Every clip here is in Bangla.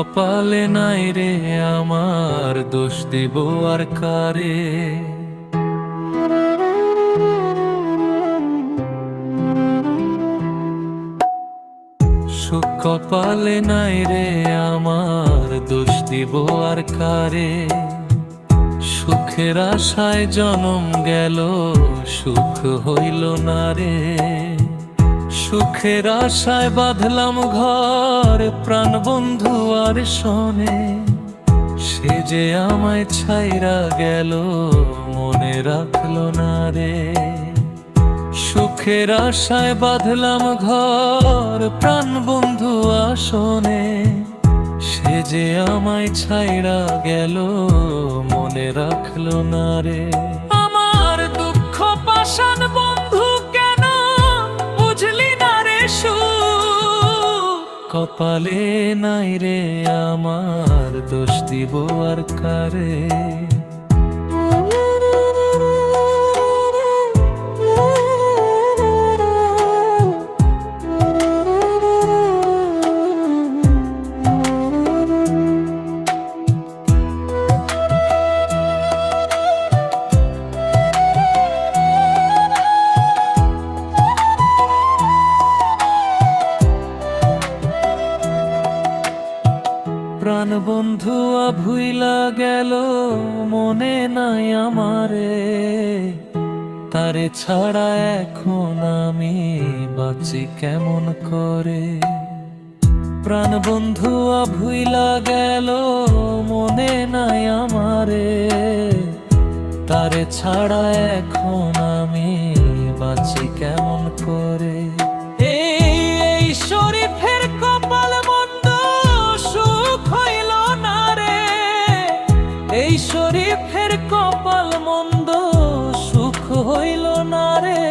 কপালে নাই রে আমার, দোষ দিব আর কারে। সুখ কপালে নাই রে আমার, দোষ দিব আর কারে। সুখের আশায় জনম গেল, সুখ হইল না রে। সুখের আশায় বাঁধলাম ঘর, প্রাণ বন্ধু আর শোনে। সে যে আমায় ছাইরা গেল, মনে রাখলো না রে। সুখের আশায় বাঁধলাম ঘর, প্রাণ বন্ধু আসনে। সে যে আমায় ছাইরা গেল, মনে রাখলো না রে। আমার দুঃখ পাশান বন্ধু, কেন বুঝলি না রে সুখ? কপালে নাই রে আমার, দোষ দিব আর কারে। প্রাণ বন্ধু ভুইলা গেল, মনে নাই আমারে। তারে ছাড়া এখন আমি বাঁচি কেমন করে। প্রাণ বন্ধু ভুইলা গেল, মনে নাই আমারে। তারে ছাড়া এখন আমি বাঁচি কেমন করে। এই শরীফের কপাল মন্দ, সুখ হইল না রে। এই শরীফের কপাল মন্দ, সুখ হইল না রে।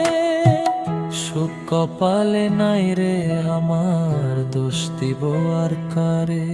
সুখ কপালে নাই রে আমার, দোষ দিব আর কারে।